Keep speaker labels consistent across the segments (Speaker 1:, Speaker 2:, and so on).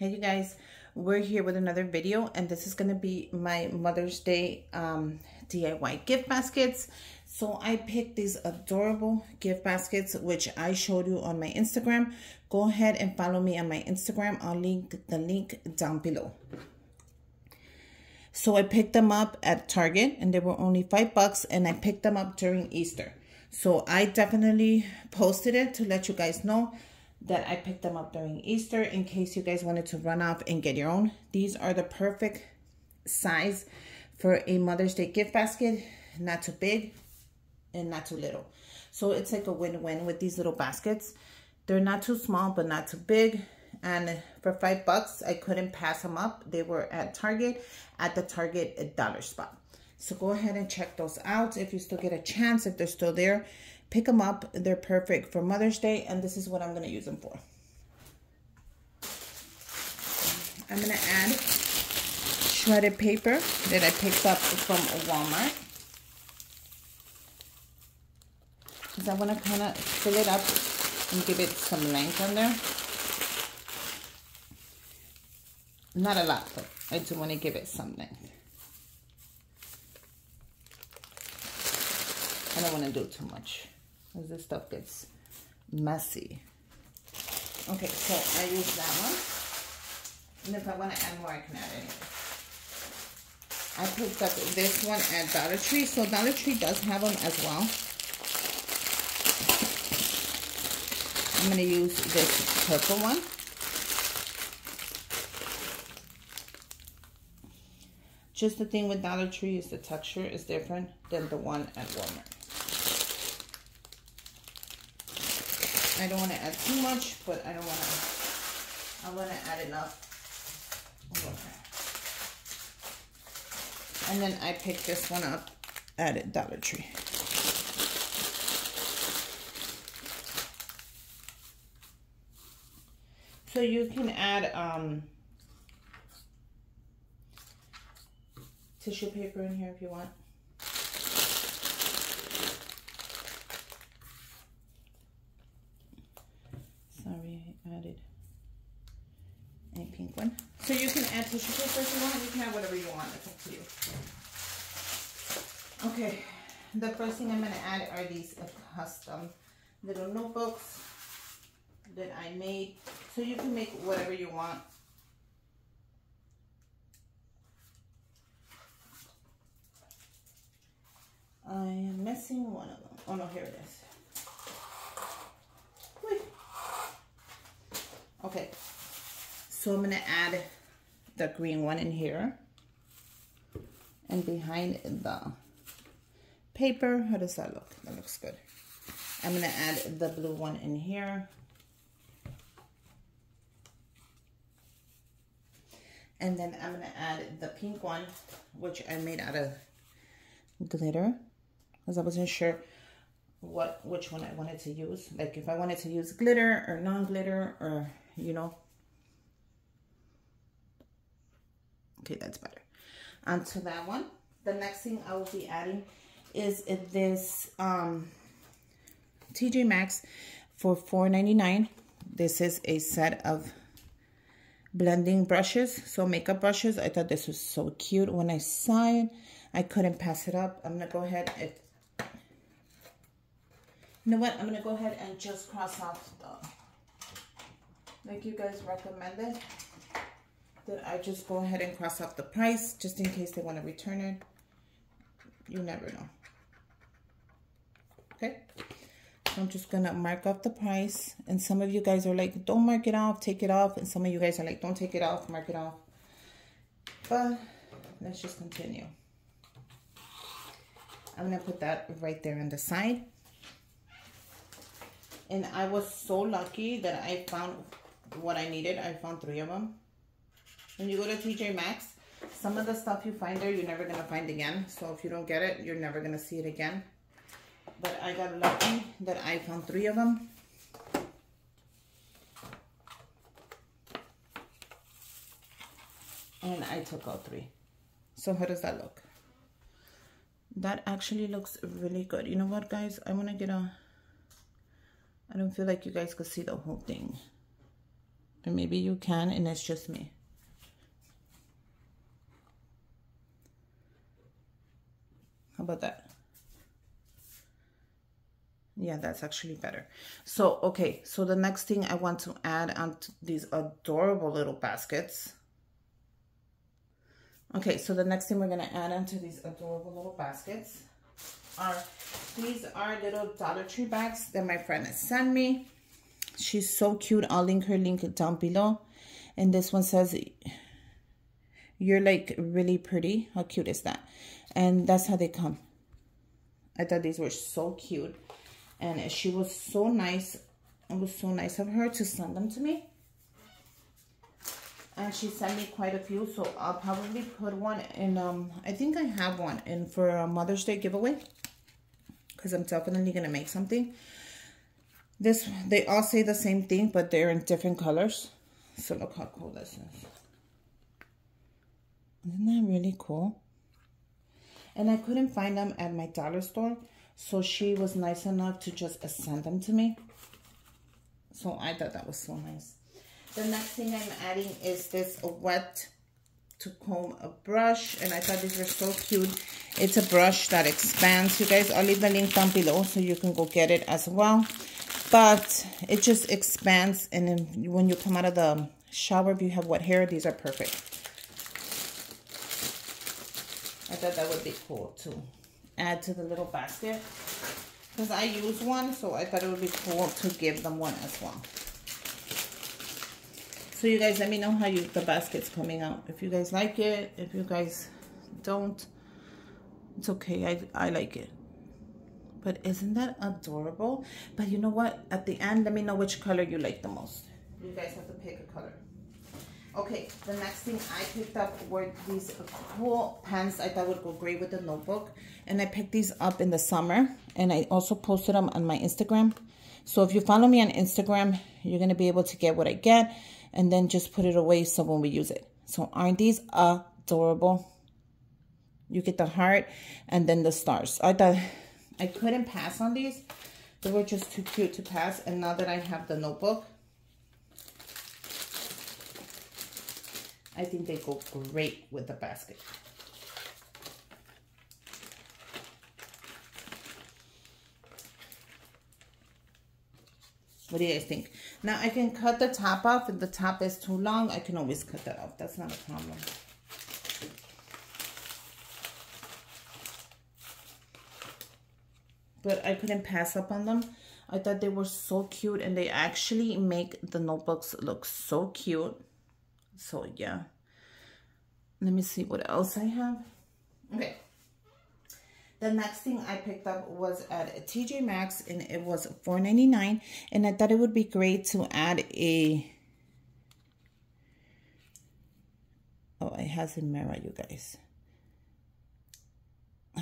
Speaker 1: Hey you guys, we're here with another video, and this is going to be my Mother's Day DIY gift baskets. So I picked these adorable gift baskets, which I showed you on my Instagram. Go ahead and follow me on my Instagram. I'll link the link down below. So I picked them up at Target, and they were only $5, and I picked them up during Easter. So I definitely posted it to let you guys know that I picked them up during Easter in case you guys wanted to run off and get your own. These are the perfect size for a Mother's Day gift basket. Not too big and not too little. So it's like a win-win with these little baskets. They're not too small but not too big. And for $5, I couldn't pass them up. They were at Target, at the Target dollar spot. So go ahead and check those out if you still get a chance, if they're still there. Pick them up. They're perfect for Mother's Day, and this is what I'm going to use them for. I'm going to add shredded paper that I picked up from Walmart, because I want to kind of fill it up and give it some length on there. Not a lot, but I do want to give it some length. I don't want to do too much, because this stuff gets messy. Okay, so I use that one. And if I want to add more, I can add anything. I picked up this one at Dollar Tree. So Dollar Tree does have them as well. I'm going to use this purple one. Just the thing with Dollar Tree is the texture is different than the one at Walmart. I don't want to add too much, but I want to add enough. Okay. And then I picked this one up at Dollar Tree. So you can add tissue paper in here if you want. Sorry, I added a pink one. So you can add tissue paper if you want. You can add whatever you want. It's up to you. Okay, the first thing I'm going to add are these custom little notebooks that I made. So you can make whatever you want. I am missing one of them. Oh no, here it is. Wait. Okay, so I'm going to add the green one in here. And behind the paper, how does that look? That looks good. I'm going to add the blue one in here. And then I'm going to add the pink one, which I made out of glitter, because I wasn't sure which one I wanted to use. Like if I wanted to use glitter or non-glitter, or you know. Okay, that's better. Onto that one. The next thing I will be adding is this TJ Maxx for $4.99. This is a set of blending brushes, so makeup brushes. I thought this was so cute. When I saw it, I couldn't pass it up. I'm gonna go ahead and, you know what? I'm gonna go ahead and just cross off the, like you guys recommended, that I just go ahead and cross off the price, just in case they want to return it. You never know. Okay, so I'm just gonna mark off the price. And some of you guys are like, don't mark it off, take it off. And some of you guys are like, don't take it off, mark it off. But let's just continue. I'm going to put that right there on the side. And I was so lucky that I found what I needed. I found 3 of them. When you go to TJ Maxx, some of the stuff you find there, you're never going to find again. So if you don't get it, you're never going to see it again. But I got lucky that I found 3 of them. And I took out 3. So how does that look? That actually looks really good. You know what, guys? I want to get a... I don't feel like you guys could see the whole thing. Or maybe you can and it's just me. How about that? Yeah, that's actually better. So, okay, so the next thing I want to add onto these adorable little baskets. Okay, so the next thing we're gonna add onto these adorable little baskets are, these are little Dollar Tree bags that my friend has sent me. She's so cute. I'll link her link down below. And this one says, "You're like really pretty." How cute is that? And that's how they come. I thought these were so cute. And she was so nice. It was so nice of her to send them to me. And she sent me quite a few. So I'll probably put one in, I think I have one in for a Mother's Day giveaway. Because I'm definitely going to make something. This, they all say the same thing, but they're in different colors. So look how cool this is. Isn't that really cool? And I couldn't find them at my dollar store. So she was nice enough to just send them to me. So I thought that was so nice. The next thing I'm adding is this wet to comb a brush. And I thought these were so cute. It's a brush that expands. You guys, I'll leave the link down below so you can go get it as well. But it just expands. And then when you come out of the shower, if you have wet hair, these are perfect. I thought that would be cool to add to the little basket. Because I use one, so I thought it would be cool to give them one as well. So you guys, let me know how the basket's coming out. If you guys like it, if you guys don't, it's okay. I like it. But isn't that adorable? But you know what? At the end, let me know which color you like the most. You guys have to pick a color. Okay, the next thing I picked up were these cool pens I thought would go great with the notebook. And I picked these up in the summer. And I also posted them on my Instagram. So if you follow me on Instagram, you're going to be able to get what I get. And then just put it away so when we use it. So aren't these adorable? You get the heart and then the stars. I thought I couldn't pass on these. They were just too cute to pass. And now that I have the notebook, I think they go great with the basket. What do you guys think? Now I can cut the top off. If the top is too long, I can always cut that off. That's not a problem. But I couldn't pass up on them. I thought they were so cute, and they actually make the notebooks look so cute. So yeah. Let me see what else I have. Okay. The next thing I picked up was at TJ Maxx, and it was $4.99. And I thought it would be great to add a... Oh, it has a mirror, you guys.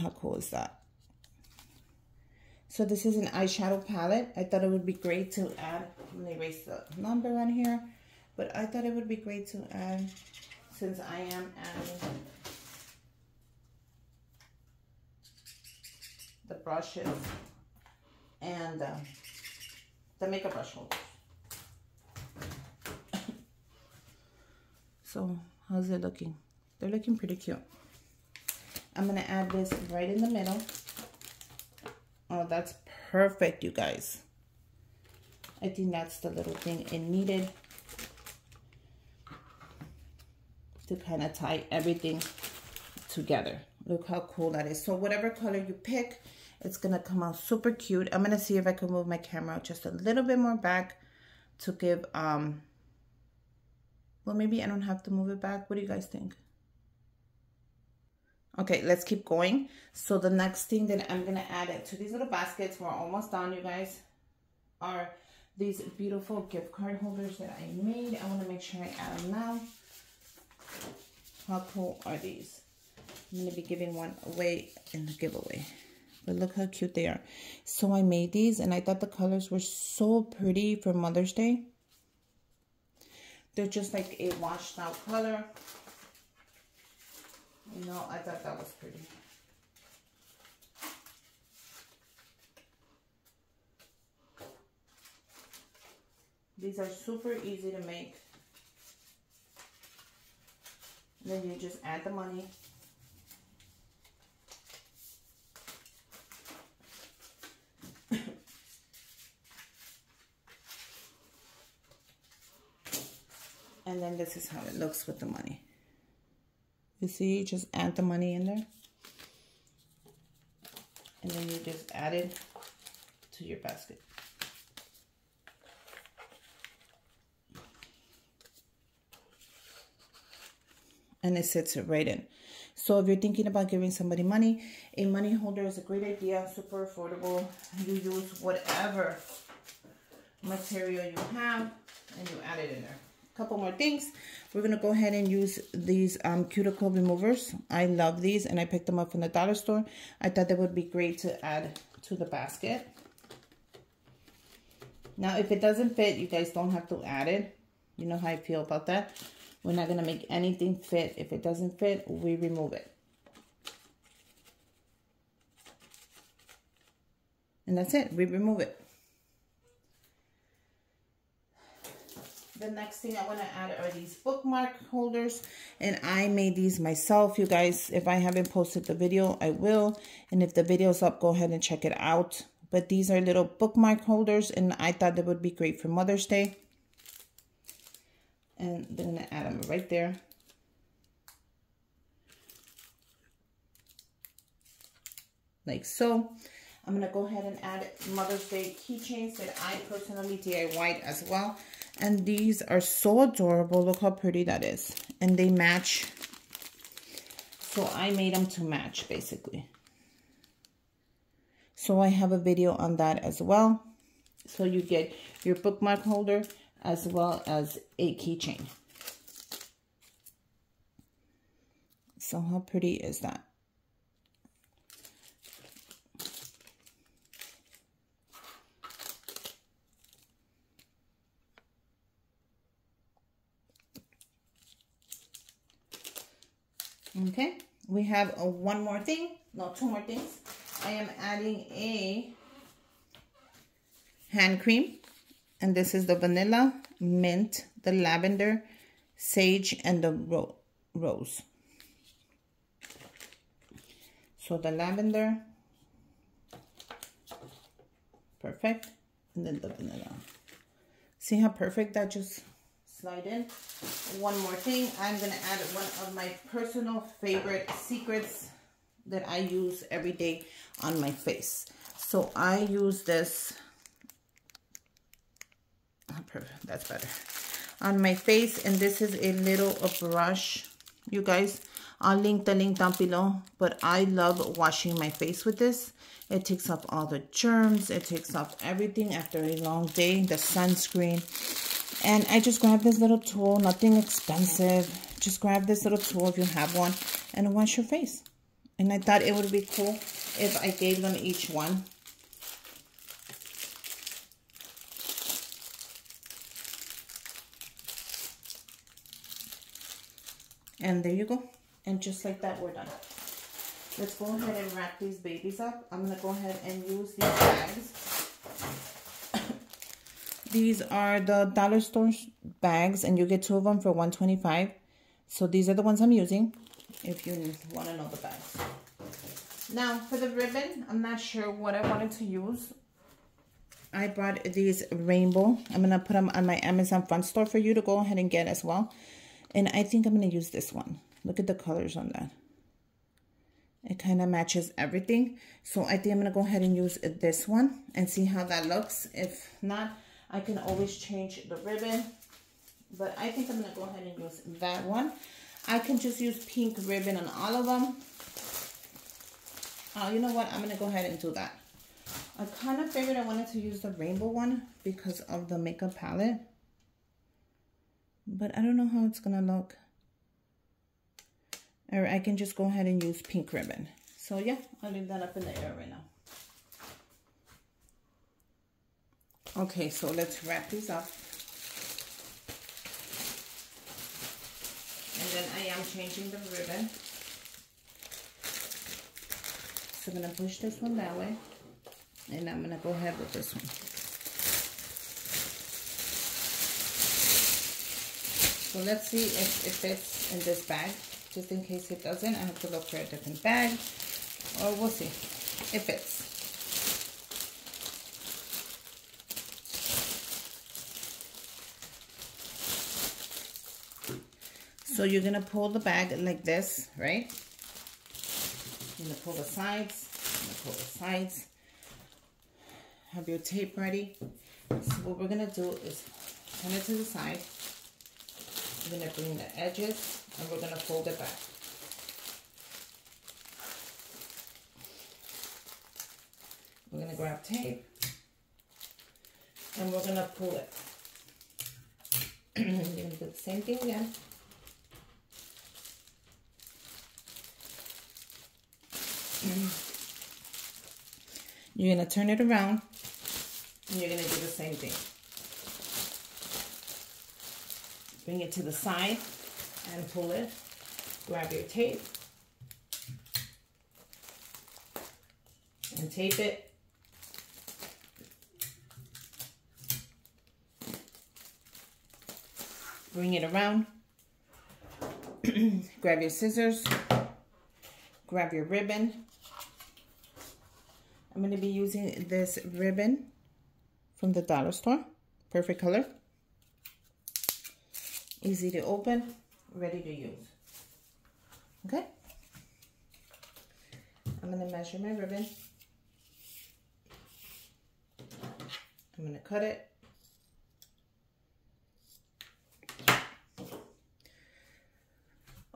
Speaker 1: How cool is that? So this is an eyeshadow palette. I thought it would be great to add... Let me erase the number on here. But I thought it would be great to add, since I am adding the brushes and the makeup brush holders. So how's it looking? They're looking pretty cute. I'm gonna add this right in the middle. Oh, that's perfect, you guys. I think that's the little thing it needed to kind of tie everything together. Look how cool that is. So whatever color you pick, it's gonna come out super cute. I'm gonna see if I can move my camera just a little bit more back to give, well, maybe I don't have to move it back. What do you guys think? Okay, let's keep going. So the next thing that I'm gonna add to these little baskets, we're almost done, you guys, are these beautiful gift card holders that I made. I wanna make sure I add them now. How cool are these? I'm going to be giving one away in the giveaway. But look how cute they are. So I made these, and I thought the colors were so pretty for Mother's Day. They're just like a washed out color. You know, I thought that was pretty. These are super easy to make. Then you just add the money. And then this is how it looks with the money. You see, you just add the money in there. And then you just add it to your basket. And it sits right in. So if you're thinking about giving somebody money, a money holder is a great idea, super affordable. You use whatever material you have and you add it in there. Couple more things. We're gonna go ahead and use these cuticle removers. I love these and I picked them up from the dollar store. I thought they would be great to add to the basket. Now if it doesn't fit, you guys don't have to add it. You know how I feel about that. We're not gonna make anything fit. If it doesn't fit, we remove it. And that's it, we remove it. The next thing I want to add are these bookmark holders, and I made these myself, you guys. If I haven't posted the video, I will, and if the video's up, go ahead and check it out. But these are little bookmark holders, and I thought they would be great for Mother's Day. And they're going to add them right there. Like so. I'm going to go ahead and add Mother's Day keychains that I personally DIY'd as well. And these are so adorable. Look how pretty that is. And they match. So I made them to match, basically. So I have a video on that as well. So you get your bookmark holder as well as a keychain. So how pretty is that? Okay, we have one more thing, no, two more things. I am adding a hand cream, and this is the vanilla, mint, the lavender, sage, and the rose. So the lavender, perfect, and then the vanilla. See how perfect that just slide in. One more thing, I'm gonna add one of my personal favorite secrets that I use every day on my face. So I use this, perfect, that's better, on my face, and this is a little brush, you guys. I'll link the link down below, but I love washing my face with this. It takes off all the germs, it takes off everything after a long day, the sunscreen. And I just grab this little tool, nothing expensive. Just grab this little tool if you have one and wash your face. And I thought it would be cool if I gave them each one. And there you go. And just like that, we're done. Let's go ahead and wrap these babies up. I'm going to go ahead and use these bags. These are the dollar store bags, and you get 2 of them for $1.25. So these are the ones I'm using, if you want to know the bags. Now, for the ribbon, I'm not sure what I wanted to use. I brought these rainbow. I'm going to put them on my Amazon front store for you to go ahead and get as well. And I think I'm going to use this one. Look at the colors on that. It kind of matches everything. So I think I'm going to go ahead and use this one and see how that looks. If not, I can always change the ribbon. But I think I'm going to go ahead and use that one. I can just use pink ribbon on all of them. You know what? I'm going to go ahead and do that. I kind of figured I wanted to use the rainbow one because of the makeup palette. But I don't know how it's going to look. Or I can just go ahead and use pink ribbon. So yeah, I'll leave that up in the air right now. Okay, so let's wrap these up. And then I am changing the ribbon. So I'm going to push this one that way. And I'm going to go ahead with this one. So let's see if it fits in this bag. Just in case it doesn't, I have to look for a different bag. Or we'll see. It fits. So you're going to pull the bag like this, right? You're going to pull the sides. Have your tape ready. So what we're going to do is turn it to the side. We're going to bring the edges and we're going to fold it back. We're going to grab tape and we're going to pull it. You're going to do the same thing again. You're going to turn it around and you're going to do the same thing. Bring it to the side and pull it. Grab your tape and tape it. Bring it around. Grab your scissors. Grab your ribbon. I'm going to be using this ribbon from the dollar store. Perfect color. Easy to open. Ready to use. Okay? I'm going to measure my ribbon. I'm going to cut it.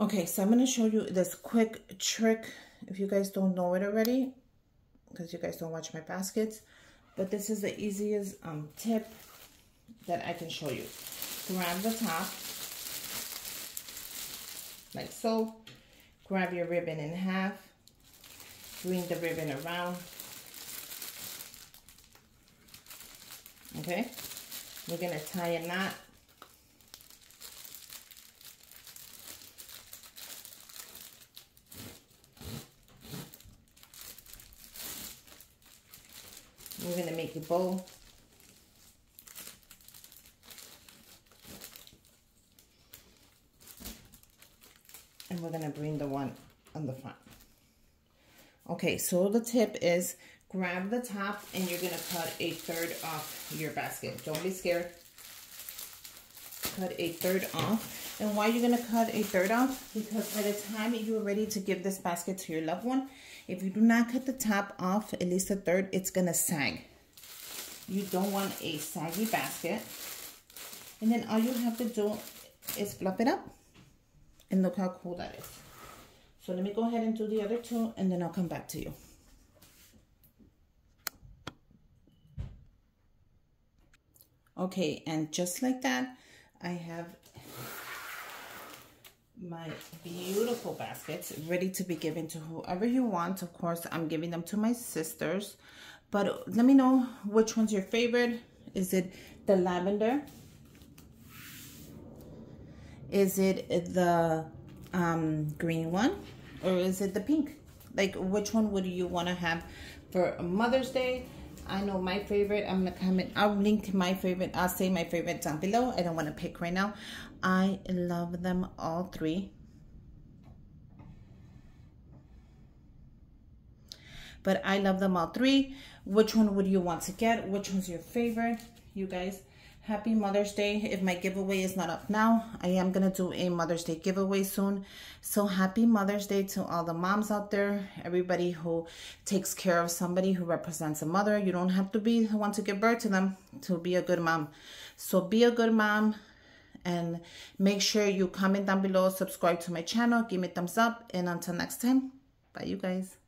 Speaker 1: Okay, so I'm going to show you this quick trick if you guys don't know it already, because you guys don't watch my baskets. But this is the easiest tip that I can show you. Grab the top, like so. Grab your ribbon in half. Bring the ribbon around. Okay? We're going to tie a knot. We're going to make a bow. And we're going to bring the one on the front. Okay, so the tip is grab the top and you're going to cut a third off your basket. Don't be scared. Cut a third off. And why are you going to cut a third off? Because by the time you're ready to give this basket to your loved one, if you do not cut the top off, at least a third, it's going to sag. You don't want a saggy basket. And then all you have to do is fluff it up. And look how cool that is. So let me go ahead and do the other two, and then I'll come back to you. Okay, and just like that, I have my beautiful baskets ready to be given to whoever you want. Of course, I'm giving them to my sisters, but let me know which one's your favorite. Is it the lavender? Is it the green one? Or is it the pink? Like, which one would you want to have for Mother's Day? I know my favorite. I'm gonna comment. I'll link my favorite. I'll say my favorite down below. I don't want to pick right now. I love them all three. But I love them all three. Which one would you want to get? Which one's your favorite? You guys, happy Mother's Day. If my giveaway is not up now, I am going to do a Mother's Day giveaway soon. So happy Mother's Day to all the moms out there. Everybody who takes care of somebody who represents a mother. You don't have to be the one to give birth to them to be a good mom. So be a good mom. And make sure you comment down below. Subscribe to my channel. Give me a thumbs up. And until next time, bye you guys.